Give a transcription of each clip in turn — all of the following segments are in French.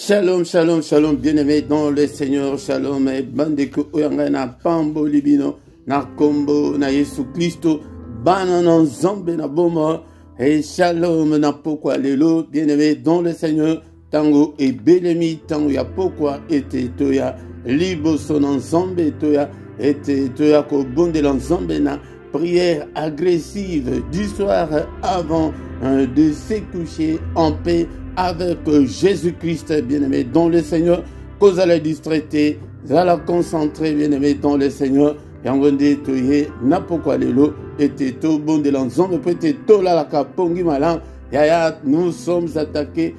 Shalom, shalom, shalom, bien-aimés dans le Seigneur, shalom, et bandeko oyanga na pambo libino, na kombo, na Yesu Christo, banana zombe na bomo, et shalom na pokwa lelo, bien-aimés dans le Seigneur, tango et belemi, tango ya pokwa, ete toya, libo sonan zombe toya, ete toya ko bonde lan zombe na, prière agressive du soir avant de se coucher en paix avec Jésus-Christ, bien-aimé dans le Seigneur, cause à la distraiter, à la concentrer, bien-aimé dans le Seigneur, et en gonde toye, na pokwa lelo, et to bon de l'ensemble, peut-être to la kapongi malan, yaya, nous sommes attaqués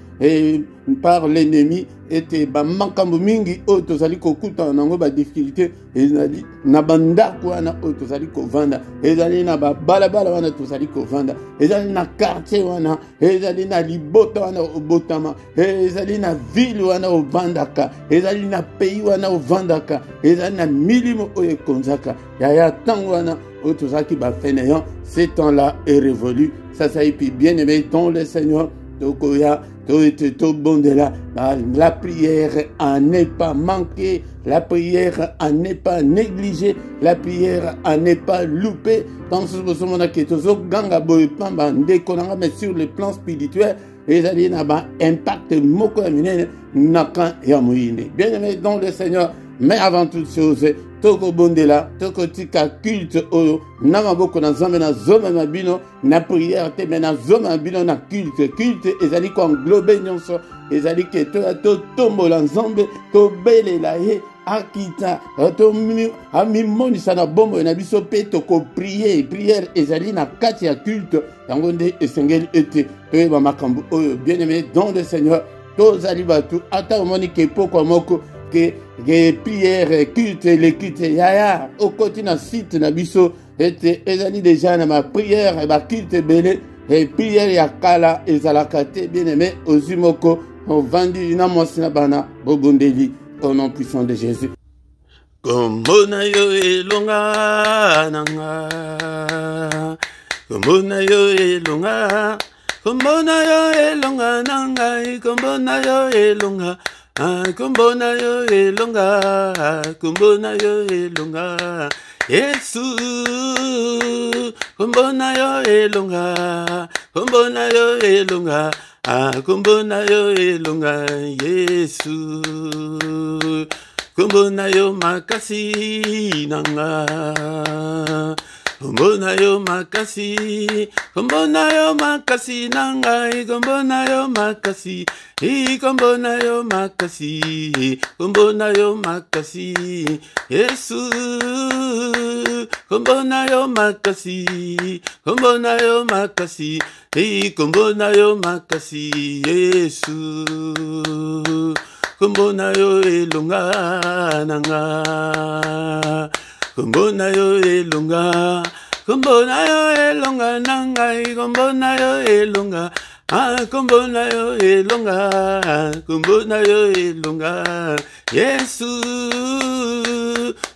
par l'ennemi, et ba makambo mingi, o tozali kokuta, nango ba difficulté, ezali na banda wana, o tozali kovanda, ezali na ba balabala wana, tozali kovanda, ezali na quartier wana, ezali na libota wana, obotama, ezali na ville wana, ovandaka, ezali na pays wana, ovandaka, ezali na milimo oye konzaka, yaya tango wana, o tozaki ba fainéant, ce temps-là est révolu, ça y est bien aimé dans le Seigneur, tokoya, tout bon de la prière à ne pas manquer, la prière à ne pas négliger, la prière à ne pas louper. Dans ce moment là que tous ganga boy pamba déconnant mais sur le plan spirituel, et ça dit n'a pas impact moko amine nakan ya moyine. Bien aimé dans le Seigneur, mais avant toute chose, toko bondela, toko tika culte oyo, nama boko na zambe na zoma mabino, na prière te mais na zoma mabino na culte, culte ezali ko englober nyonso, ezali ke to tombo la nzambe, to bele la ye, akita, to ami moni sana bombo na biso pe to ko prier, prière ezali na kati ya culte, yango nde esengeli ete, to ba makambo oyo, bien-aimé dans le Seigneur, to zali batu, ata omoni ke poko moko, que prière, culte, les cultes, yaya, au côté na site na biso, et ezali déjà na ma prière, ma culte belé, et prière ya kala, ezalakate, bien aimé, aux imoko, au vendu, na monsina bana, bobondeli, au nom puissant de Jésus. Kombona yo elonga nanga, kombona yo elonga, kombona yo elonga nanga, kombona yo elonga. Kumbona yo elonga, kumbona yo elonga, Yesu, kumbona yo elonga, kumbona yo elonga, kumbona yo elonga, Yesu, kumbona yo makasi nanga. Kumbona yo makasi nangai, kumbona yo makasi, kumbona yo makasi, kumbona yo makasi, Yesu, kumbona yo makasi, kumbona yo makasi, kumbona yo makasi, Yesu, kumbona yo elonga nanga. Kumbona yo elonga, kumbona yo elonga nangai, kumbona yo elonga, kumbona yo elonga, kumbona yo elonga, Yesu,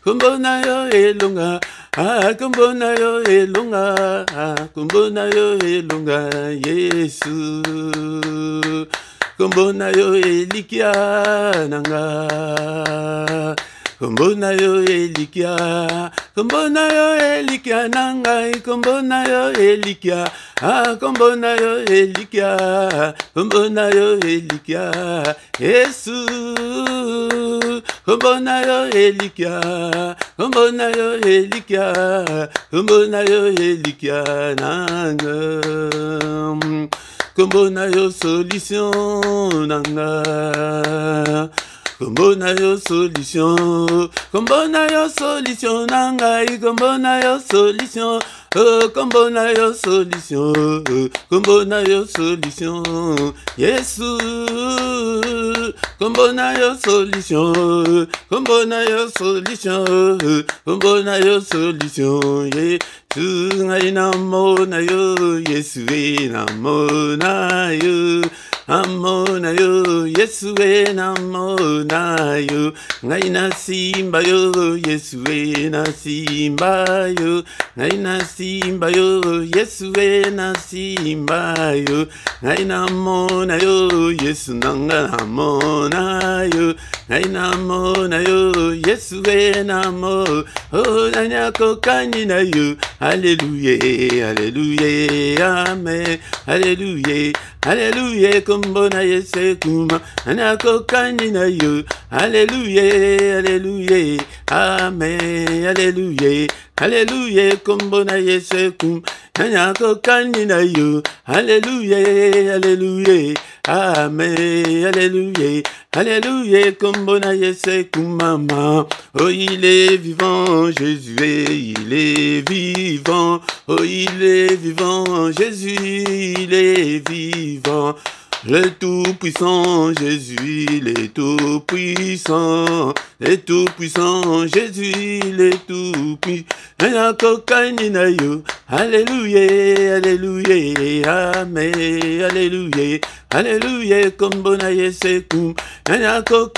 kumbona yo elonga, kumbona yo elonga, kumbona yo elonga, Yesu, kumbona yo elikia nanga. Kumbona yo elikia, kumbona yo elikia nangai, kumbona yo elikia, kumbona yo elikia, kumbona yo elikia, Yesu, kumbona yo elikia, kumbona yo elikia, kumbona yo elikia nanga, kumbona yo solution nanga. Kumbona yo solution nangai, kumbona yo solution, kumbona yo solution, kumbona yo solution, Yesu, kumbona yo solution, kumbona yo solution, kumbona yo solution, Yesu ngai namona yo, Yesu ngai namona yo. namona yo, Yesue namona yo, ngaina simba yo, Yesue na simba yo, ngaina simba yo, Yesue na simba yo, ngaina mona yo, Yesu nanga namona yo, ngaina mona yo, Yesue namo, oh nanya kokani na yo, Alléluia, Alléluia, Amen, Alléluia, Alléluia, kumbona Yesu kuma, nanya kokani na yo, Alléluia, Alléluia, Amen, Alléluia, Alléluia, kumbona Yesu kuma, nanya kokani na yo, Alléluia, Alléluia, Amen, Alléluia, Alléluia, kumbona Yesu kumama, oh il est vivant, Jésus, il est vivant, oh il est vivant, Jésus, il est vivant. Le Tout-Puissant, Jésus, il est Tout-Puissant, le Tout-Puissant, Jésus, il est Tout-Puissant. Alléluia, Alléluia, Amen, Alléluia, Alléluia, Kombona Yesekum, Alléluia,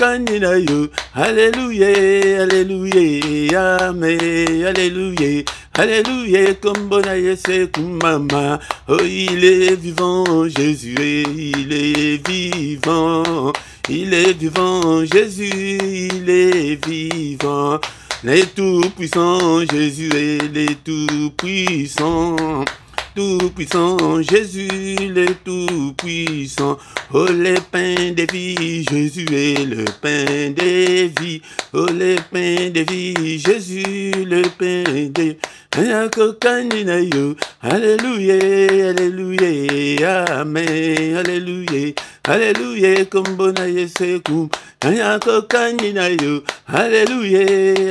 Alléluia, Amen, Alléluia, Alléluia, Kombona Yesekum, Mama, oh il est vivant, Jésus, il est vivant, il est vivant, Jésus, il est vivant. Les tout-puissants, Jésus est les tout-puissants. Tout-puissant, Jésus, le tout-puissant. Oh, le pain des vies, Jésus est le pain des vies. Oh, le pain des vies, Jésus, le pain des vies. Alléluia, Alléluia, Amen, Alléluia, Alléluia, Kombona Yesekum, Alléluia,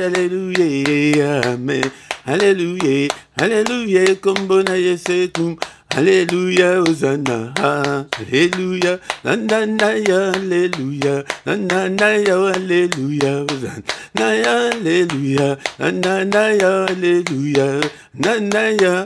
Alléluia, Amen, Alléluia, Alléluia, Kombona Yesekum, Alléluia, Hosanna, Alléluia, Nanaya, Alléluia, Nanaya, Alléluia, Hosanna, Alléluia, Nanaya, Alléluia, Nanaya.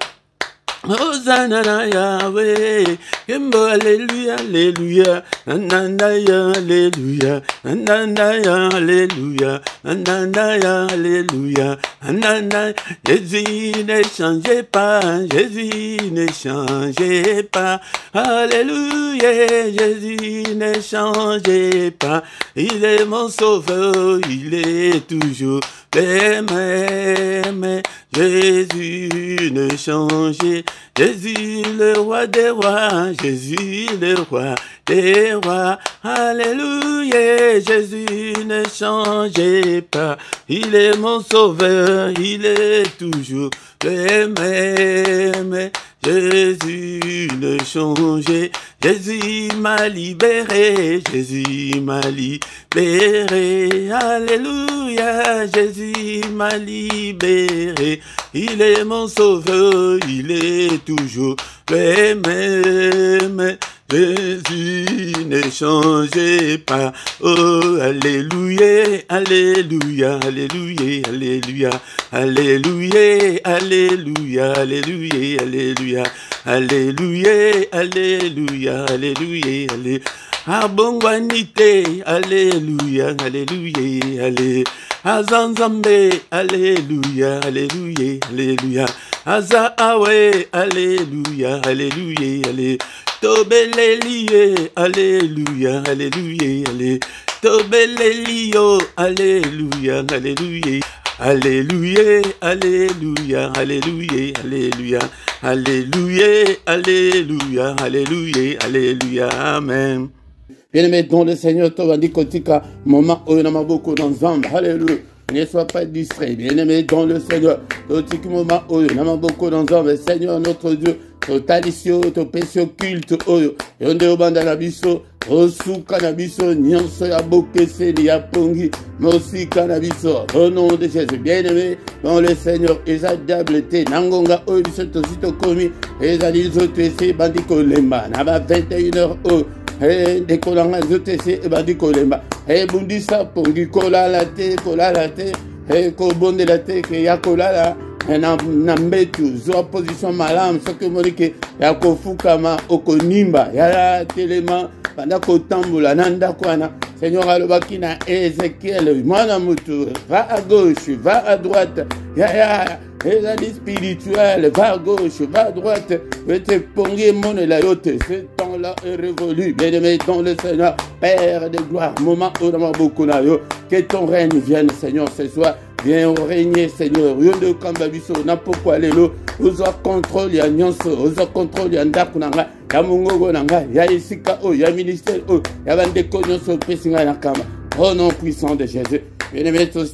Hosanna Yahweh, Kimbo Alléluia, Alléluia, Nanaya, Alléluia, Nanaya, Alléluia, Nanaya, Alléluia, Nanaya, Jésus ne changez pas, Jésus ne changez pas, Alléluia, Jésus ne changez pas, il est mon sauveur, il est toujours le même, Jésus ne changeait, Jésus le roi des rois, Jésus le roi des rois, Alléluia, Jésus ne changeait pas, il est mon sauveur, il est toujours le même, Jésus ne changeait, Jésus m'a libéré, Jésus m'a libéré, Alléluia, Jésus m'a libéré, il est mon sauveur, il est toujours le même, Jésus ne changeait pas, oh Alléluia, Alléluia, Alléluia, Alléluia, Alléluia, Alléluia, Alléluia, Alléluia, Alléluia, Alléluia, Alléluia, Alléluia, Abongwanite, Alléluia, Alléluia, Alléluia, Azanzambe, Alléluia, Alléluia, Alléluia, Azaawe, Alléluia, Alléluia, Alléluia, Tobelelie, Alléluia, Alléluia, Alléluia, Tobelelio, Alléluia, Alléluia, Alléluia, Alléluia, Alléluia, Alléluia, Alléluia, Alléluia, Alléluia, Alléluia, Amen. Bien-aimé dans le Seigneur, toi, dit Kotika, moment où il y en a beaucoup d'ensemble. Alléluia. Ne sois pas distrait. Bien-aimé dans le Seigneur, toi, moment où il y en a beaucoup d'ensemble. Seigneur, notre Dieu, to talisio, to pesio culte, oyo. Yonde obanda na biso, osuka na biso, nyonso ya bokese, ya pongi, mosika na biso. Au nom de Jésus, bien-aimé dans le Seigneur, ezadiable te, nangonga oyo biso tosito komi, ezalizo tese, bandiko lemba, naba 21h oyo. Des colons et bandi kolemba. Bundisa pongi kolala te, kobonde la te, ke ya kolala. Na mbetu, zo position malam, ce que monique, ya kofukama, okonimba, ya telema, bandako tambola nanda kwana. Seigneur alobaki na Ézéchiel, mwana mutu, va à gauche, va à droite. Et la vie spirituelle, va à gauche, va à droite. Te pongé mon elayote. Ce temps-là est révolu. Bien-aimé dans le Seigneur, Père de gloire, moment où nous beaucoup là, que ton règne vienne, Seigneur, ce soir. Viens régner, Seigneur. Yondo kambabiso, n'importe quoi, lélo. Ozo contrôle, ya nyonso. Ozo contrôle, ya ndakunanga. Ya mungogo nanga. Ya isika, ya ministère, ya bandeko nyonso, pesinga nakama. Au nom puissant de Jésus. Bien-aimé, aussi,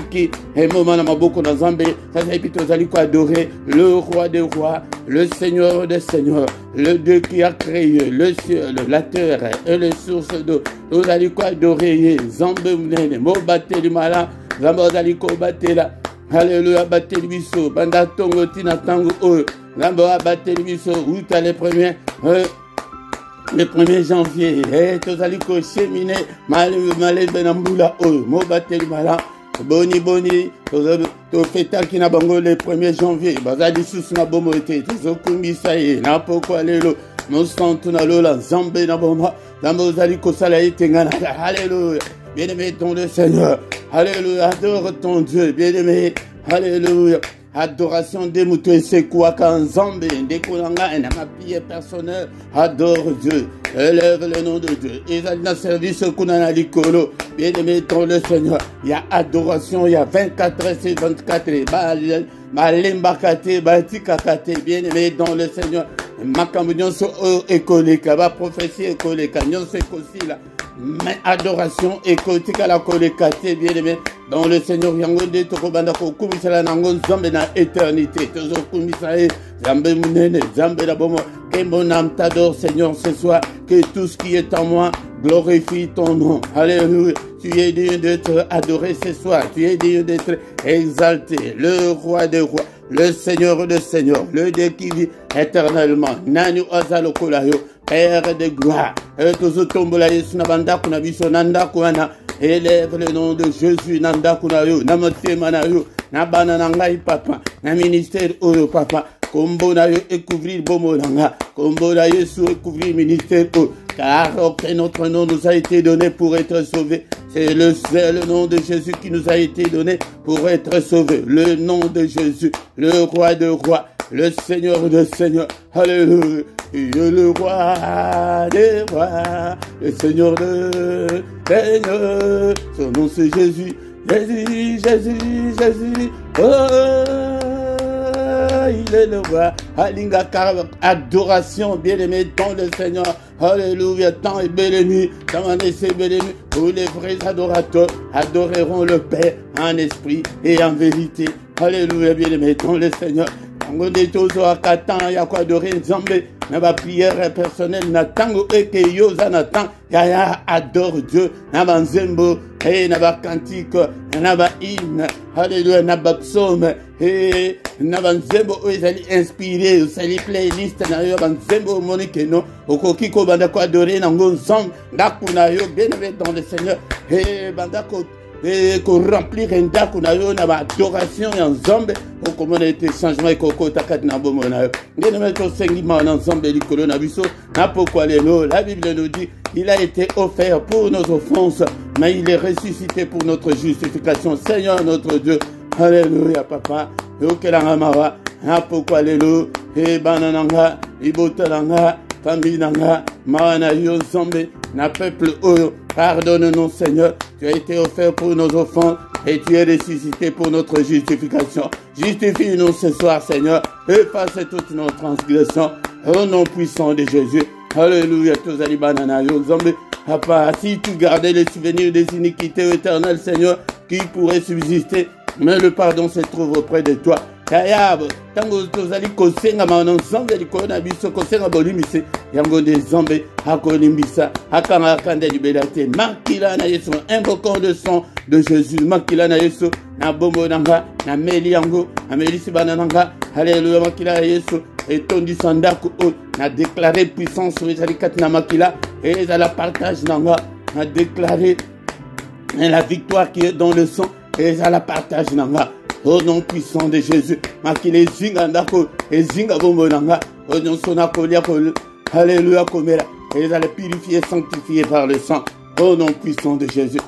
qui est moment dans beaucoup dans Zambé. Ça, c'est plutôt adorer le roi des rois, le Seigneur des seigneurs, le Dieu qui a créé le ciel, la terre et les sources d'eau. Nous allons adorer Zambé, Mo batte du malin, Zambé, Zaliko batte là. Alléluia, batte le biso, Banda Tongo, Tina Tango, Zambé, batte le biso, où t'as les premiers. Le 1er janvier, tous allez cheminer, malé benamboula, mobatel mala, boni, to feta qui n'a bango le 1er janvier, bazadi sous na bomo ete, tous okumisaye, na poko alelo, nous sentons na lola, zambé na bomba, zambo zali kosala etengana, alléluia, bien-aimé dans le Seigneur, alléluia, adore ton Dieu, bien-aimé, alléluia. Adoration des moutons et c'est quoi qu'un Zambé, des Koulanga et ma prière personnelle, adore Dieu, élève le nom de Dieu. Et dans le service qu'on a l'icolo, bien aimé dans le Seigneur, il y a adoration, il y a 24 heures, c'est 24 heures, Malembakate, Batikakate, bien aimé dans le Seigneur, Makamunion so écolé, Kaba prophétie écolé, Kanyon se kosi là. Mais adoration et côté à la collecate, bien aimé, dans le Seigneur Yango de Tokobanda Kokumisala Nangon Zambe na éternité, Tozo Kumisae, Zambe Munene, Zambe la Bomo, que mon âme t'adore, Seigneur, ce soir, que tout ce qui est en moi glorifie ton nom. Alléluia. Tu es digne d'être adoré ce soir, tu es digne d'être exalté, le roi des rois, le Seigneur des seigneurs, le Dieu qui vit éternellement. Nanu Azalo Kolayo. Père de gloire, élève le nom de Jésus, Nanda Kunayo, Namote Manayo, Nabana Nangai Papa, na ministère Oyo Papa, Kombo Nayo et couvrir Bomo Nanga, Kombo Nayo sous et couvrir ministère Oyo, car notre nom nous a été donné pour être sauvé. C'est le seul nom de Jésus qui nous a été donné pour être sauvé. Le nom de Jésus, le roi de rois, le Seigneur de seigneurs. Alléluia. Le roi des rois, le Seigneur de seigneurs. Son nom c'est Jésus. Jésus, Jésus, Jésus. Oh, il est le roi. Alinga adoration, bien-aimé dans le Seigneur. Alléluia, tant et béni, tant et béni. Tous les vrais adorateurs adoreront le Père en esprit et en vérité. Alléluia, bien-aimé dans le Seigneur. On est tous à Katan, il y a quoi adorer Nzambé. Mais ma prière personnelle, Natango et Keyoza Natan, Yaya adore Dieu. Naba Nzembo, et Naba Cantique, Naba Hymne, Alléluia, Naba Psaume, et Naba Nzembo, ils allaient inspirer, ils allaient playlist, Naba Nzembo, Monique, non, Okokiko, Bandako adorer, Nango Nzam, Nakunayo, bien aimé dans le Seigneur, et Bandako. Et qu'on remplir un dak, on a eu une adoration et un zombie. Au comment a été changement et coco takat na bomona. Nous ne mettons 5 en ensemble du coronavirus. N'a pourquoi les lots. La Bible nous dit, il a été offert pour nos offenses, mais il est ressuscité pour notre justification. Seigneur notre Dieu. Alléluia, papa. Et auquel amara. N'a pourquoi les lots. Et banananga. Ibotalanga. Famille nanga. Maana yo zombie. Na peuple oyo. Pardonne-nous, Seigneur. Tu as été offert pour nos offenses et tu es ressuscité pour notre justification. Justifie-nous ce soir, Seigneur. Efface toutes nos transgressions. Au nom puissant de Jésus. Alléluia. Tous les bananas, zombies. Papa, si tu gardais les souvenirs des iniquités éternelles, Seigneur, qui pourraient subsister, mais le pardon se trouve auprès de toi. Kayab, tango tozali kosenga manonzambe likona biso kosenga bolimise yango des zombe akolimbisa akanga kande libérate makila na Yesu invoquant le sang de Jésus makila na Yesu na bombo nanga na meli yango na melisi bananga alléluia makila na Yesu et tondi sandaku na déclaré puissance sur les alikati na makila et à la partage nanga na déclaré la victoire qui est dans le sang et à la partage nanga. Au nom puissant de Jésus, makile zinga ndako, e zinga bombo nanga, o nom sona kolia kol, alléluia komera, et les purifier, sanctifier par le sang. Au nom puissant de Jésus.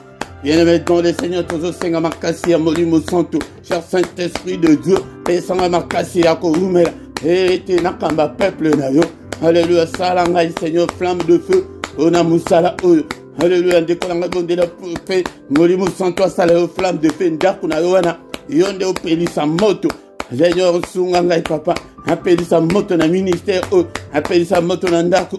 Bien-aimé dans le Seigneur, toujours Seigneur Makasi, Molimo Santo, cher Saint-Esprit de Dieu, et Seigneur Makasi, Akorumela, et Tenakamba, peuple Nayo. Alléluia, Salangai, Seigneur, flamme de feu, Onamusala, Oyo. Alléluia, Dekolanga, Bondela, Molimo Santo, Salao, flamme de feu, Ndakunayoana, Yonde, Opelisa Moto. Seigneur, Sungangai, Papa, Apelisa Moto, na ministère, Apelisa Moto, Nandaku,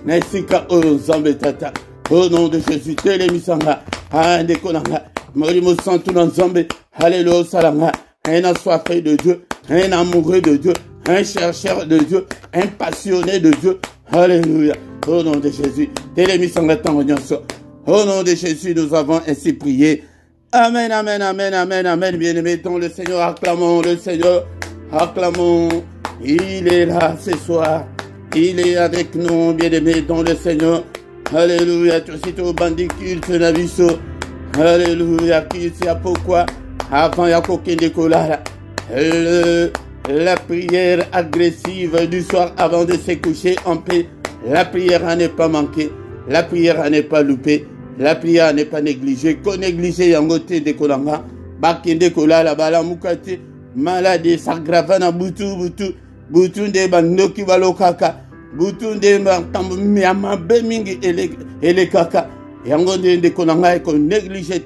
Naisika, Zambe, Tata. Au nom de Jésus, Télémisanga, Andekonanga, Molimo Santo, Nzambe, Alléluia, Salanga, un assoiffé de Dieu, un amoureux de Dieu, un chercheur de Dieu, un passionné de Dieu. Alléluia. Au nom de Jésus. Au nom de Jésus, nous avons ainsi prié. Amen, amen, amen, amen, amen. Bien-aimés dans le Seigneur, acclamons le Seigneur. Acclamons. Il est là ce soir. Il est avec nous, bien-aimés dans le Seigneur. Alléluia. Tout de suite au bandit culte Nabiso. Alléluia. Qui sait pourquoi? Avant, il y a coquin décollage. La prière agressive du soir avant de se coucher en paix. La prière n'est pas manquée. La prière n'est pas loupée. La prière n'est pas négligée. Qu'on néglige yangote de kolanga. Bakinde kola la bala mukate. Maladie s'aggravana butu. Butu de bandoki balokaka. Butu de bantambu miyama bemingi ele kaka. Yangonde de kolanga qu'on néglige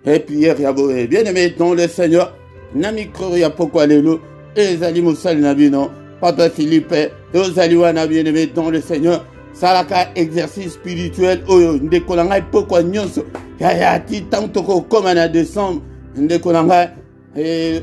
et prière yaboé. Bien aimé dans le Seigneur. Namikro ya pourquoi lelo. Ezali Moussal Nabino, Papa Philippe, Ezali Wana bien-aimé dans le Seigneur, Salaka exercice spirituel, Oyo, Ndekolanga, pourquoi Nyonso, Yayati, Tantoko, comme en décembre, Ndekolanga,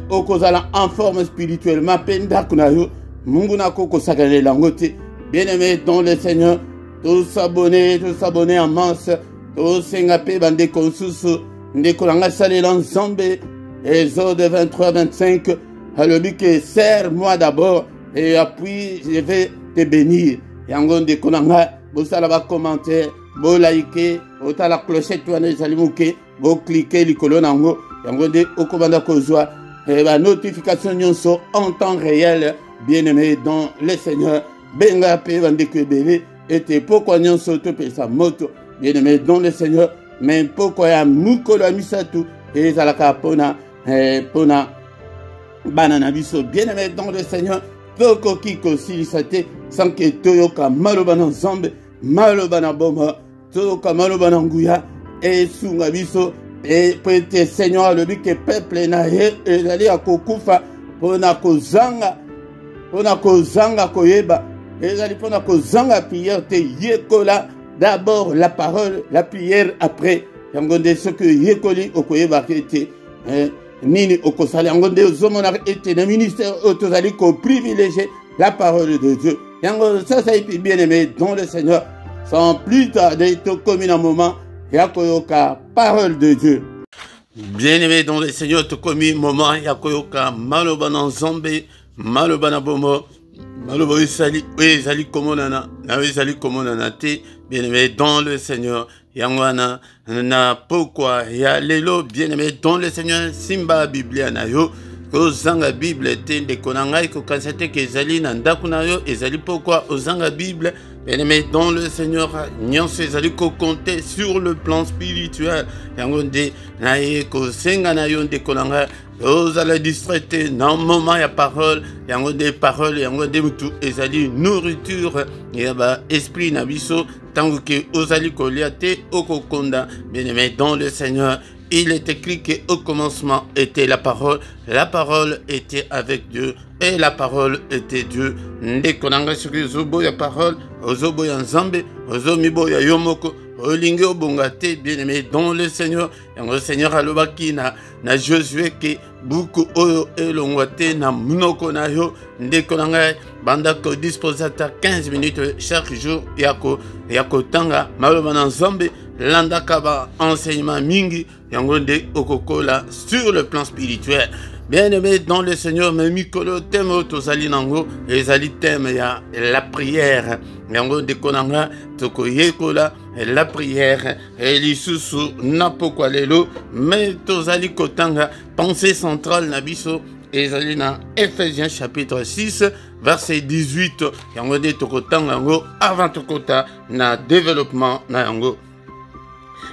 Okozala en forme spirituelle, Mapenda Kunayo, Munguna Koko Sakane Langote, bien-aimé dans le Seigneur, tous s'abonner en masse, tous s'engaper, Bande Konsusu, Ndekolanga Salé l'ensemble, Exode 23-25, alors, que serre-moi d'abord et puis je vais te bénir. Yangon de Konanga, vous allez commenter, vous likez, vous allez la clochette, vous allez vous cliquez, les colonnes, Yangon de Okomanda Kozwa, et la notification nyonso en temps réel, bien-aimé dans le Seigneur, Benga Pe Vandekebele, et pourquoi nyonso te paye sa moto, bien-aimé dans le Seigneur, mais pourquoi ya Mukolo Misatu, et Zalaka Pona, Banana biso bien-aimé dans le Seigneur, toko kiko silisate, sans que toyoka malobana nzambe, malobana boma, toyoka malobana nguya, et sunga biso, et prete Seigneur, le but que peuple na ye, et zali a kokufa, pona kozanga koyeba, et zali pona kozanga prière te yekola, d'abord la parole, la prière après, yangonde ce que yekoli okoyeba kete, Nini okosali angonde ozomona ete na ministère otozali ko privilégier la parole de Dieu. Yango ça est bien aimé dans le Seigneur. Sans plus tarder, to comme un moment yakoyoka parole de Dieu. Bien aimé dans le Seigneur, to comme un moment yakoyoka malobana nzambe, malobana bomo, malobo isali ezali komonana, na ezali komonana te, bien aimé dans le Seigneur. Yangwana na pourquoi ya lelo bien-aimé dans le Seigneur simba Biblia na yo kozanga Bible te ndekonanga ko kansete ke ezali na ndaku na yo ezali pourquoi ozanga Bible bien-aimé dans le Seigneur nyonso ezali ko compter sur le plan spirituel yangonde na ye ko senga na yo ndekonanga ozala distraite dans moment ya parole yangonde parole yangonde mutu ezali nourriture ya ba esprit na biso tant que ozali koliate okokonda bien-aimé dans le Seigneur. Il est écrit qu'au commencement était la parole était avec Dieu, et la parole était Dieu. Ndekonanga soki zobo ya parole, ozobo ya nzambe, ozomibo ya yomoko, olingi obongate, bien-aimé dans le Seigneur. Le Seigneur alobaki na Josué que beaucoup oyo elongwate na munoko na yo, ndekonanga banda ko disposata 15 minutes chaque jour yako tanga maloba na nzambe landa kaba enseignement mingi yangonde okokola sur le plan spirituel. Bien-aimé dans le Seigneur, mais mikolo thème tozali nango ezali thème ya la prière. Yango de konanga toko yekola la prière et lisusu na pokwa lelo mais tozali kotanga pensée centrale na biso ezali na Ephésiens chapitre 6 verset 18, yango de tokotanga yango avant tokota na développement na yango.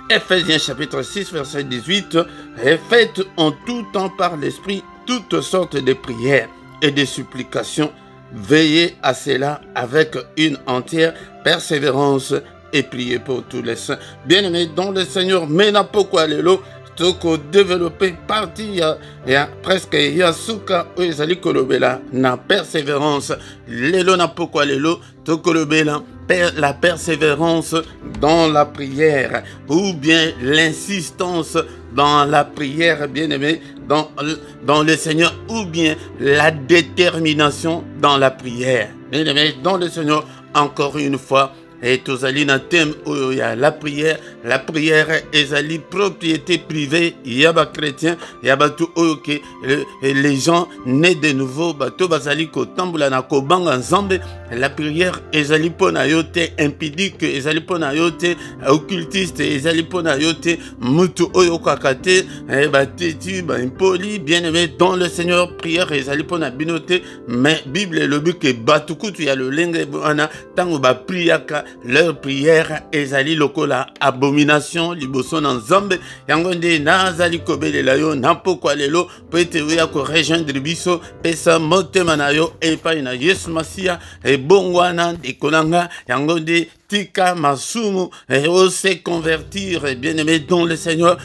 Ephésiens chapitre 6 verset 18, et faites en tout temps par l'esprit toutes sortes de prières et de supplications. Veillez à cela avec une entière persévérance et priez pour tous les saints. Bien-aimés dans le Seigneur, mais n'a pas quoi lelo, toko développer partie ya presque ya suka ezali kolobela na persévérance. Lelo n'a pas quoi lelo, toko lobela la persévérance dans la prière ou bien l'insistance dans la prière, bien-aimé, dans le Seigneur, ou bien la détermination dans la prière. Bien-aimé, dans le Seigneur, encore une fois, et tous allés dans le thème où il y a la prière est propriété privée, il y a des chrétiens, il y a tout ok, les gens nés de nouveau, bateau basali ko tambula na ko banga nzambe, la prière est pona yote impudique, est pona yote occultiste, est pona yote mutu oyo kakate, bateti ba impoli, bien-aimé dans le Seigneur, prière est pona binote, mais Bible le but que batukutu ya le lenge ana tango ba priaka. Leur prière ezali lokola abomination liboso na nzambe yango nde nazali kobelela yo na pokwa lelo po ete oya ko rejoindre biso pesa motema na yo epai na Yesu Masia ebongwana dekonanga yango nde tika masumu ose convertir bien-aimé dans le Seigneur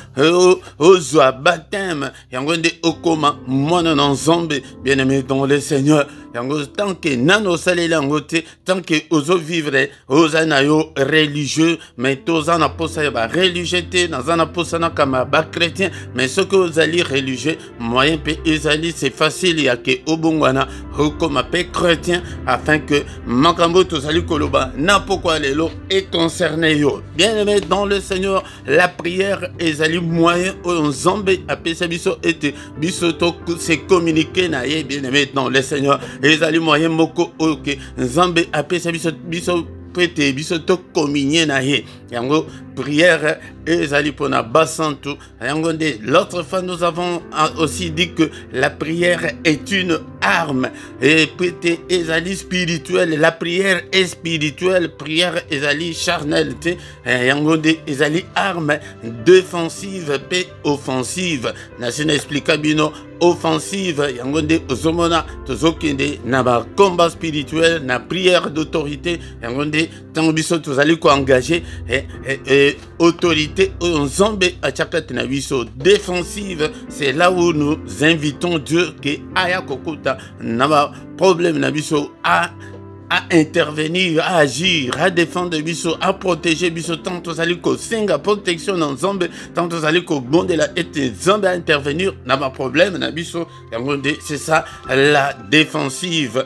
ozwa baptême yango nde okoma mwana na nzambe bien-aimé dans le Seigneur yango tant que nano salela yango te tant que ozo vivre ozana yo religieux mais tozana posa ba religieux te nazana posa na kama ba chrétien mais ce que ozali religieux moyen pe ezali c'est facile ya ke obongwana okoma pe chrétien afin que makambo tozali koloba na pourquoi lelo est concerné yo. Bien-aimé dans le Seigneur, la prière ezali moyen nzambe apesa biso ete biso to se communiquer na ye bien-aimé dans le Seigneur. Ezali moyen moko ok nzambe apesa biso prêter biso to communier na ye yango prière ezali pona basantu yango nde l'autre fois nous avons aussi dit que la prière est une arme et prêter ezali spirituelle, la prière est spirituelle, prière ezali charnelle te yango nde ezali arme défensive pe offensive nasina explica bino offensive yango nde ozomona tozokende na ba combat spirituel na prière d'autorité yango nde tango biso tozali ko engager autorité nzambe achakati na biso défensive. C'est là où nous invitons Dieu que aya kokuta na ba problème na biso à intervenir, à agir, à défendre biso, à protéger biso, tant aux aliko singa protection dans Zambé, tant aux aliko bonde la et Zambé à intervenir, n'a pas problème, n'a biso, c'est ça la défensive.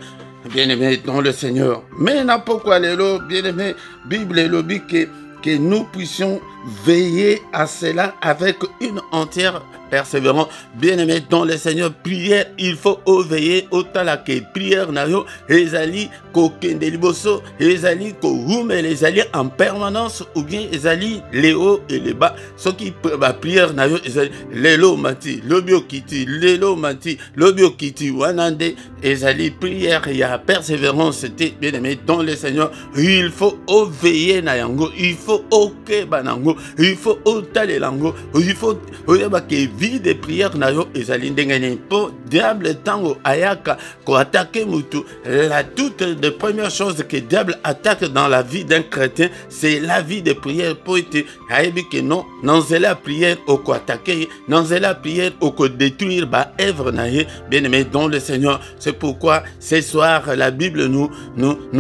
Bien-aimé dans le Seigneur. Mais n'a pas quoi l'élo, bien-aimé, Bible et lobby que nous puissions veiller à cela avec une entière persévérance. Bien-aimé dans le Seigneur, prière, il faut veiller autant la que prière na yo, ezali ko kende liboso, ezali ko hume, ezali en permanence ou bien ezali les hauts et les bas. Ce qui ba prière na yo, ezali lelo mati, lobio kiti, lelo mati, lobio kiti, wanande, ezali prière, il y a persévérance, c'était bien-aimé dans le Seigneur. Il faut veiller na yango, il faut ok banango, il faut otale lango, il faut oyeba ke vie de prière na yo ezali ndengene po diable tango ayaka ko attaquer mutu. La toute de première chose que diable attaque dans la vie d'un chrétien, c'est la vie de prière. Pour être ayebi que non la prière au ko attaquer, non la prière au ko détruire ba œuvre na ye. Bien-aimé dans le Seigneur, c'est pourquoi ce soir la Bible nous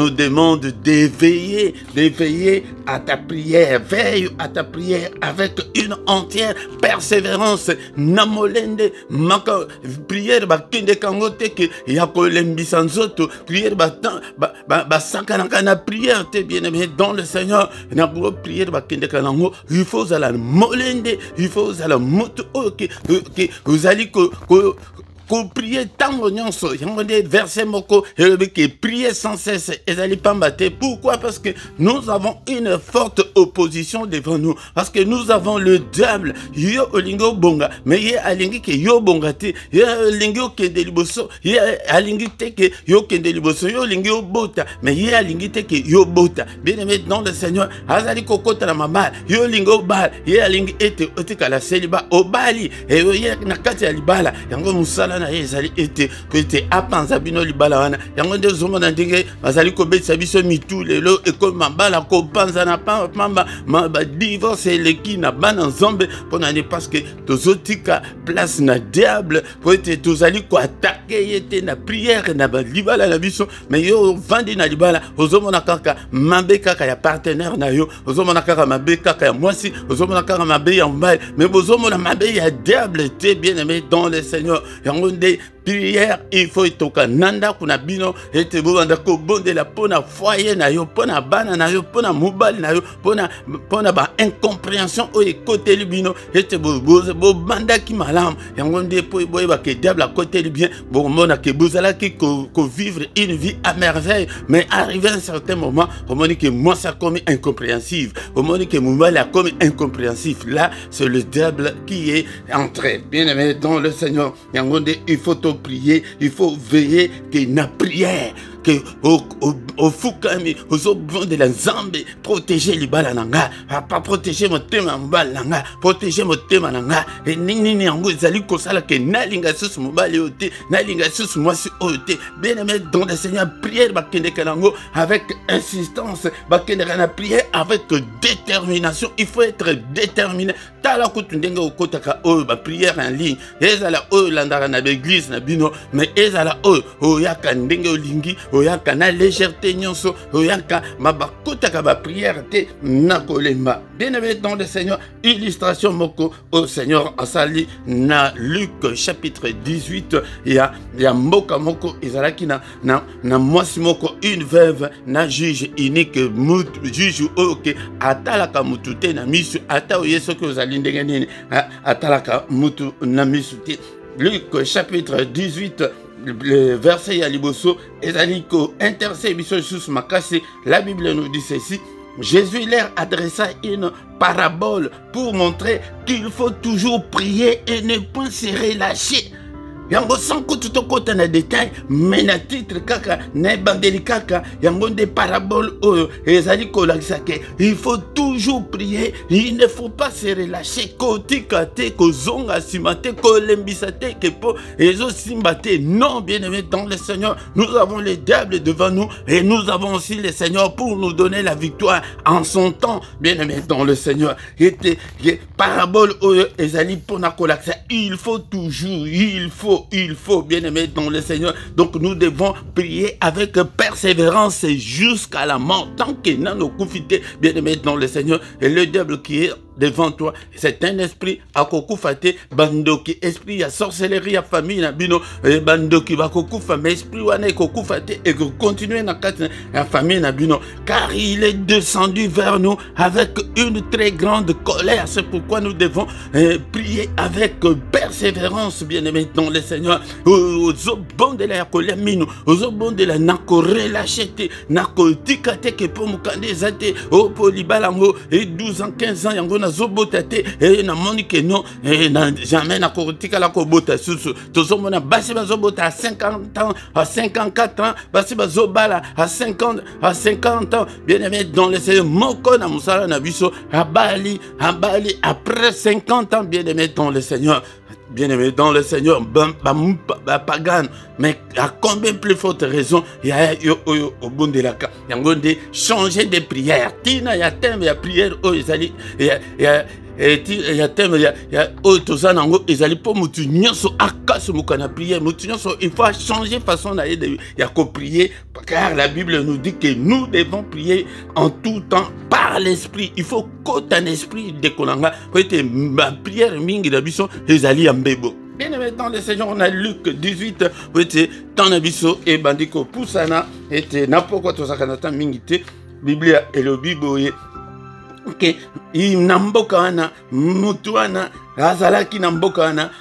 demande d'éveiller à ta prière. Veille à ta prière avec une entière persévérance. Namolende maka prière ba kende kangote ke ya ko lembisa nzoto prière ba sakanaka na prière te bien-aimé dans le Seigneur na pour prière ba kende kanango il faut à la molende il faut à la moto que vous allez ko prier tango nyonso yango de verset moko elobi ke prier sans cesse ezali pamba te. Pourquoi? Parce que nous avons une forte opposition devant nous, parce que nous avons le diable yo olingo bonga mais ye alingi ke yo bonga te, ye alingi okende liboso, ye alingi te ke yo kende liboso, yo alingi obota mais ye alingi te ke yo bota. Bien aimé dans le Seigneur, azali kokota na mama yo alingi obala, ye alingi ete otika la celiba obali e ye na kati ya libala yango musala na ye ezali ete ko ete apanza bino libala wana yango nde zomona ndenge bazali kobetisa biso mitu lelo ekoma mbala kopanza na pamba ba divorce eleki na bana nzombe mpona ne parce que tozotika place na diable po ete tozali koatake ye te na priere na balibala na biso mais yo vandi na libala ozomona kaka mabe kaka ya partenaire na yo, ozomona kaka mabe kaka ya mwasi, ozomona kaka mabe ya mbali mais bozomona mabe ya diable te. Bien aimé dans le Seigneur yango nde prière il faut etoka nanda kuna bino ete bobanda ko bondela pona foyer na yo, pona bana na yo, pona mobali na yo, pona ba incompréhension o ekoteli bino ete bobanda ki malamu yango nde po boyeba ke diable a côté bien bomona ke bozala ki ko vivre une vie à merveille mais arrivé à un certain moment on dit que moi ça comme incompréhensible, on dit que mobali a comme incompréhensif. Là c'est le diable qui est entré. Bien aimé dans le Seigneur yango nde il faut prier, il faut veiller que na prière que au fukami au bon de la zambe protéger les balles nanga pas protéger mon thème en balle nanga protéger mon thème nanga et nini yango ezali kosala que nalinga sus mobali ote nalinga sus moi si ote. Bien aimé dans le Seigneur prière bakende kalango avec insistance bakende na prière avec détermination. Il faut être déterminé tala kutundenge okotaka o ba prière en ligne ezala o landara na l'église na bino mais ezala o yaka ndenge olingi oyaka na légèreté nyonso oyaka mabakotaka ba prière te na kolemba. Bien aimé dans le Seigneur, illustration moko au Seigneur asali na Luc chapitre 18 ya mboka moko ezalaki na mwasi moko une veuve na juge unique juge oke atalaka mutu te na misu ata oyeso ke ozali ndenge nini atalaka mutu na misu te. Luc chapitre 18 le verset ya liboso ezali ko intercede biso sous makasi. La Bible nous dit ceci: Jésus leur adressa une parabole pour montrer qu'il faut toujours prier et ne point se relâcher. Yango sanko tutokota na détail mais na titre kaka na bandeli kaka yango des paraboles ezali kolakisa ke il faut toujours prier, il ne faut pas se relâcher kotika te kozonga simate kolembisa te ke po ezo simbate. Non, bien aimé dans le Seigneur, nous avons le diable devant nous et nous avons aussi le Seigneur pour nous donner la victoire en son temps. Bien aimé dans le Seigneur, parabole ezali pona kolakisa il faut toujours, il faut, bien aimé dans le Seigneur. Donc nous devons prier avec persévérance jusqu'à la mort. Tant que nous nous confitons, bien aimé dans le Seigneur, et le diable qui est devant toi, c'est un esprit à kokufate bandoki, esprit ya sorcellerie ya famille na bino bandoki va kokufa, mais esprit wana kokufate et continuer na kati ya famille na bino, car il est descendu vers nous avec une très grande colère. C'est pourquoi nous devons prier avec persévérance, bien aimé dans le Seigneur. Ozobon de la colère mino, ozobon de la nako relâchete, nako tikate ke po mukande zate o polibalango et 12 ans 15 ans yango na zobotate et na moni ke non et na jamais na kotika la kobota susu tozomona basi bazobota à 50 ans à 54 ans basi bazobala à 50 ans. Bien aimé dans le Seigneur, moko na musala na biso abali après 50 ans. Bien aimé dans le Seigneur, bien aimé dans le Seigneur, pagan, mais à combien plus forte raison il y a au bon de la cas, il y a de changer de prière. Tina ya thème ya prière oh ezali il y a thème il y a autosa nango ezali pour mutu nyonso akaso mukana prière mutu nyonso il faut changer façon d'aller de ya ko prier, car la Bible nous dit que nous devons prier en tout temps par l'esprit. Il faut qu'autant un esprit de kolanga pour être ma prière mingi d'abisso ezali ambebo. Bien aimé dans le Seigneur, on a Luc 18, vous êtes dans l'abisso et bandiko poussana et n'importe quoi sakanata mingite Biblia et le Bible. Ok, il n'amboka wana mutuana azalaki n'amboka wana